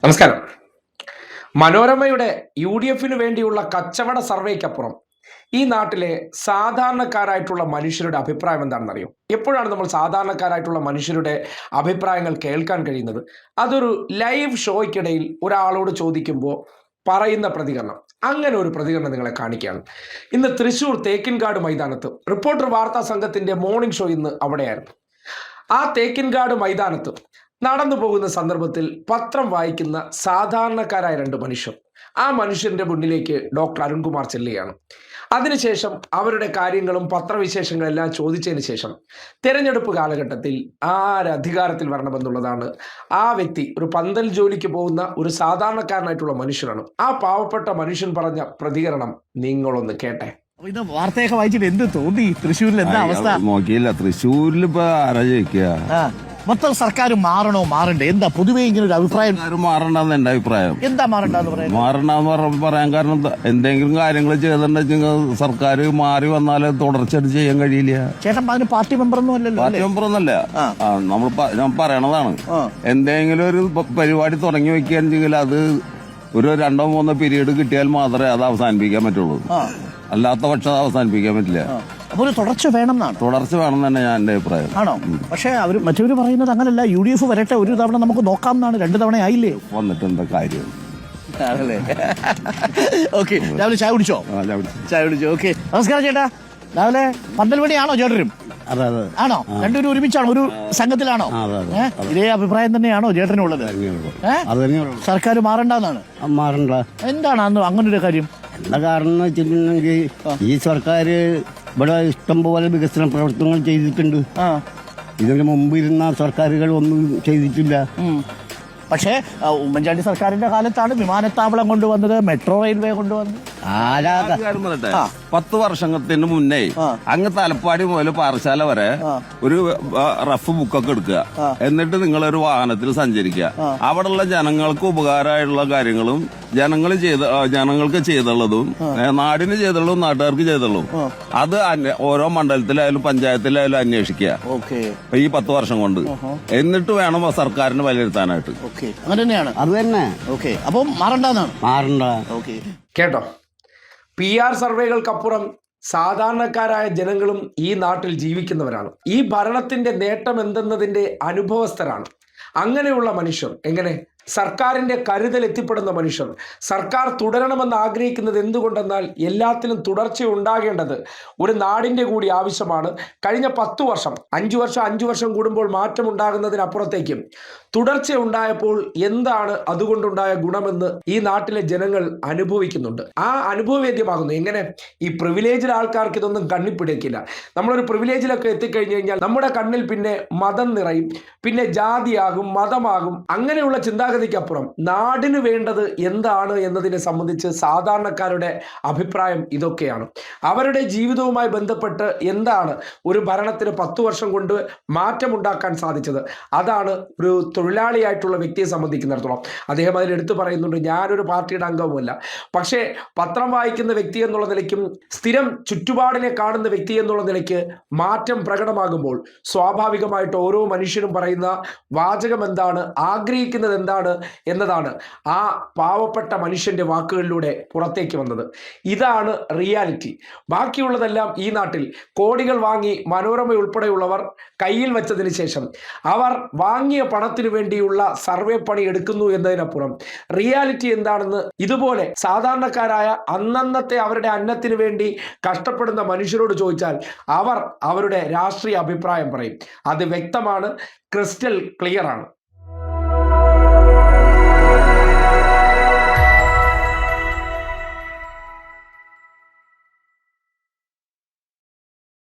നമസ്കാരം. മനോരമയുടെ യു.ഡി.എഫിന് വേണ്ടിയുള്ള കച്ചവട സർവേക്കപ്പുറം ഈ നാട്ടിലെ സാധാരണക്കാരായിട്ടുള്ള മനുഷ്യരുടെ അഭിപ്രായം എന്താണെന്നറിയോ? എപ്പോഴാണ് നമ്മൾ സാധാരണക്കാരായിട്ടുള്ള മനുഷ്യരുടെ അഭിപ്രായങ്ങൾ കേൾക്കാൻ കഴിയുന്നത്? അതൊരു ലൈവ് ഷോയ്ക്കിടയിൽ ഒരാളോട് ചോദിക്കുമ്പോൾ പറയുന്ന പ്രതികരണം. അങ്ങനെ ഒരു പ്രതികരണം നിങ്ങളെ കാണിക്കുകയാണ്. ഇന്ന് തൃശ്ശൂർ തേക്കിൻകാട് മൈതാനത്ത് റിപ്പോർട്ടർ വാർത്താ സംഘത്തിന്റെ മോർണിംഗ് ഷോ ഇന്ന് അവിടെയായിരുന്നു. ആ തേക്കിൻകാട് മൈതാനത്ത് നടന്നു പോകുന്ന സന്ദർഭത്തിൽ പത്രം വായിക്കുന്ന സാധാരണക്കാരായ രണ്ട് മനുഷ്യർ, ആ മനുഷ്യന്റെ മുന്നിലേക്ക് ഡോക്ടർ അരുൺകുമാർ ചെല്ലുകയാണ്. അതിനുശേഷം അവരുടെ കാര്യങ്ങളും പത്രവിശേഷങ്ങളെല്ലാം ചോദിച്ചതിന് ശേഷം തെരഞ്ഞെടുപ്പ് കാലഘട്ടത്തിൽ ആരധികാരത്തിൽ വരണമെന്നുള്ളതാണ് ആ വ്യക്തി, ഒരു പന്തൽ ജോലിക്ക് പോകുന്ന ഒരു സാധാരണക്കാരനായിട്ടുള്ള മനുഷ്യനാണ്. ആ പാവപ്പെട്ട മനുഷ്യൻ പറഞ്ഞ പ്രതികരണം നിങ്ങളൊന്ന് കേട്ടെ. ഇത് വാർത്തയൊക്കെ വായിച്ചിട്ട് എന്ത് തോന്നി? തൃശ്ശൂരിൽ എന്താ അവസ്ഥ? നോക്കിയില്ല. തൃശ്ശൂരിൽ ഇപ്പൊ ആരാ ജയിക്കുക? മൊത്തം സർക്കാർ മാറണോ മാറണ്ടേ? എന്താ പൊതുവേ ഇങ്ങനെ ഒരു അഭിപ്രായം? മാറണ്ടെന്ന് എന്റെ അഭിപ്രായം. എന്താ മാറണ്ടെന്ന് പറയാൻ? മാറണ്ടെന്ന് പറയാൻ കാരണം എന്തെങ്കിലും കാര്യങ്ങൾ ചെയ്തിട്ടുണ്ടെങ്കിൽ സർക്കാർ മാറി വന്നാല് തുടർച്ചയായിട്ട് ചെയ്യാൻ കഴിയില്ല. ചേട്ടൻ അതിന് പാർട്ടി മെമ്പറൊന്നും അല്ലല്ലോ. പാർട്ടി മെമ്പറൊന്നല്ല, ഞാൻ പറയണതാണ്. എന്തെങ്കിലും ഒരു പരിപാടി തുടങ്ങി വെക്കുകയാണെങ്കിൽ അത് ഒരു 2-3 പീരീഡ് കിട്ടിയാൽ മാത്രമേ അത് അവസാനിപ്പിക്കാൻ പറ്റുള്ളൂ. അല്ലാത്ത പക്ഷം അത് അവസാനിപ്പിക്കാൻ പറ്റില്ല. അപ്പൊ ഒരു തുടർച്ച വേണം എന്നാണ്. തുടർച്ച വേണം തന്നെ ഞാൻ എന്റെ അഭിപ്രായം. ആണോ? പക്ഷെ മറ്റവര് പറയുന്നത് അങ്ങനല്ല. യു.ഡി.എഫ് വരട്ടെ, ഒരു തവണ നമുക്ക് നോക്കാം എന്നാണ്. 2 തവണ ആയില്ലേ? വന്നിട്ട് എന്താ കാര്യം? ഓക്കെ, രാവിലെ ചായ കുടിച്ചോ? ചായ കുടിച്ചോ. ഓക്കെ, നമസ്കാരം ചേട്ടാ. രാവിലെ പന്തൽവടിയാണോ ചേട്ടനും? ആണോ? രണ്ടുപേരും ഒരുമിച്ചാണോ, ഒരു സംഘത്തിലാണോ? ഇതേ അഭിപ്രായം തന്നെയാണോ ചേട്ടനുള്ളത്? സർക്കാർ മാറണ്ടെന്നാണ്. മാറണ്ട. എന്താണ് അന്ന് അങ്ങനൊരു കാര്യം? എന്താ കാരണം എന്ന് വെച്ചിട്ടുണ്ടെങ്കിൽ ഈ സർക്കാർ ഇവിടെ ഇഷ്ടംപോലെ വികസന പ്രവർത്തനങ്ങൾ ചെയ്തിട്ടുണ്ട്. ഇതിന് മുമ്പ് ഇരുന്ന സർക്കാരുകൾ ഒന്നും ചെയ്തിട്ടില്ല. പക്ഷേ ഉമ്മൻചാണ്ടി സർക്കാരിന്റെ കാലത്താണ് വിമാനത്താവളം കൊണ്ടുവന്നത്, മെട്രോ റെയിൽവേ കൊണ്ടുവന്നത്. 10 വർഷത്തിന് മുന്നേ അങ്ങ് തലപ്പാടി മുതൽ പാറശാല വരെ ഒരു റഫ് ബുക്കൊക്കെ എടുക്കുക, എന്നിട്ട് വാഹനത്തിൽ സഞ്ചരിക്കുക. അവിടെയുള്ള ജനങ്ങൾക്ക് ഉപകാരമായിട്ടുള്ള കാര്യങ്ങളും ജനങ്ങൾക്ക് ചെയ്തുള്ളതും നാടിന് ചെയ്തുള്ളതും നാട്ടുകാർക്ക് ചെയ്തുള്ളതും അത് ഓരോ മണ്ഡലത്തിലായാലും പഞ്ചായത്തിലായാലും അന്വേഷിക്കുക ഈ 10 വർഷം കൊണ്ട്. എന്നിട്ട് വേണം സർക്കാരിന് വിലയിരുത്താനായിട്ട്. അങ്ങനെ തന്നെയാണ്. അത് തന്നെ. ഓക്കെ, അപ്പം മാറണ്ടെന്നാണ്. മാറണ്ട. ഓക്കെ, കേട്ടോ. PR സർവേകൾക്കപ്പുറം സാധാരണക്കാരായ ജനങ്ങളും ഈ നാട്ടിൽ ജീവിക്കുന്നവരാണ്. ഈ ഭരണത്തിന്റെ നേട്ടം എന്തെന്നതിന്റെ അനുഭവസ്ഥരാണ്. അങ്ങനെയുള്ള മനുഷ്യർ എങ്ങനെ സർക്കാരിന്റെ കരുതൽ എത്തിപ്പെടുന്ന മനുഷ്യർ സർക്കാർ തുടരണമെന്ന് ആഗ്രഹിക്കുന്നത് എന്തുകൊണ്ടെന്നാൽ എല്ലാത്തിലും തുടർച്ച ഉണ്ടാകേണ്ടത് ഒരു നാടിന്റെ കൂടി ആവശ്യമാണ്. കഴിഞ്ഞ 10 വർഷം 5 വർഷം കൂടുമ്പോൾ മാറ്റം ഉണ്ടാകുന്നതിനപ്പുറത്തേക്കും തുടർച്ച ഉണ്ടായപ്പോൾ എന്താണ് അതുകൊണ്ടുണ്ടായ ഗുണമെന്ന് ഈ നാട്ടിലെ ജനങ്ങൾ അനുഭവിക്കുന്നുണ്ട്. ആ അനുഭവവേദ്യമാകുന്നു. എങ്ങനെ? ഈ പ്രിവിലേജിൽ ആൾക്കാർക്ക് ഇതൊന്നും കണ്ണിപ്പിടിക്കില്ല. നമ്മളൊരു പ്രിവിലേജിലൊക്കെ എത്തിക്കഴിഞ്ഞു കഴിഞ്ഞാൽ നമ്മുടെ കണ്ണിൽ പിന്നെ മതം നിറയും, പിന്നെ ജാതിയാകും, മതമാകും. അങ്ങനെയുള്ള ചിന്താഗതിക്കപ്പുറം നാടിന് വേണ്ടത് എന്താണ് എന്നതിനെ സംബന്ധിച്ച് സാധാരണക്കാരുടെ അഭിപ്രായം ഇതൊക്കെയാണ്. അവരുടെ ജീവിതവുമായി ബന്ധപ്പെട്ട് എന്താണ് ഒരു ഭരണത്തിന് 10 വർഷം കൊണ്ട് മാറ്റമുണ്ടാക്കാൻ സാധിച്ചത്? അതാണ് ഒരു തൊഴിലാളിയായിട്ടുള്ള വ്യക്തിയെ സംബന്ധിക്കുന്നിടത്തോളം. അദ്ദേഹം അതിൽ എടുത്തു പറയുന്നുണ്ട്, ഞാനൊരു പാർട്ടിയുടെ അംഗവുമല്ല, പക്ഷേ പത്രം വായിക്കുന്ന വ്യക്തി എന്നുള്ള നിലയ്ക്കും സ്ഥിരം ചുറ്റുപാടിനെ കാണുന്ന വ്യക്തി എന്നുള്ള നിലയ്ക്ക് മാറ്റം പ്രകടമാകുമ്പോൾ സ്വാഭാവികമായിട്ട് ഓരോ മനുഷ്യനും പറയുന്ന വാചകം എന്താണ്, ആഗ്രഹിക്കുന്നത് എന്താണ് എന്നതാണ് ആ പാവപ്പെട്ട മനുഷ്യന്റെ വാക്കുകളിലൂടെ പുറത്തേക്ക് വന്നത്. ഇതാണ് റിയാലിറ്റി. ബാക്കിയുള്ളതെല്ലാം ഈ നാട്ടിൽ കോടികൾ വാങ്ങി മനോരമ ഉൾപ്പെടെയുള്ളവർ കയ്യിൽ വെച്ചതിന് ശേഷം അവർ വാങ്ങിയ പണത്തിന് വേണ്ടിയുള്ള സർവേ പണി എടുക്കുന്നു എന്നതിനപ്പുറം റിയാലിറ്റി എന്താണെന്ന് ഇതുപോലെ സാധാരണക്കാരായ അന്നന്നത്തെ അവരുടെ അന്നത്തിന് വേണ്ടി കഷ്ടപ്പെടുന്ന മനുഷ്യരോട് ചോദിച്ചാൽ അവർ അവരുടെ രാഷ്ട്രീയ അഭിപ്രായം പറയും. അത് വ്യക്തമാണ്, ക്രിസ്റ്റൽ ക്ലിയർ ആണ്.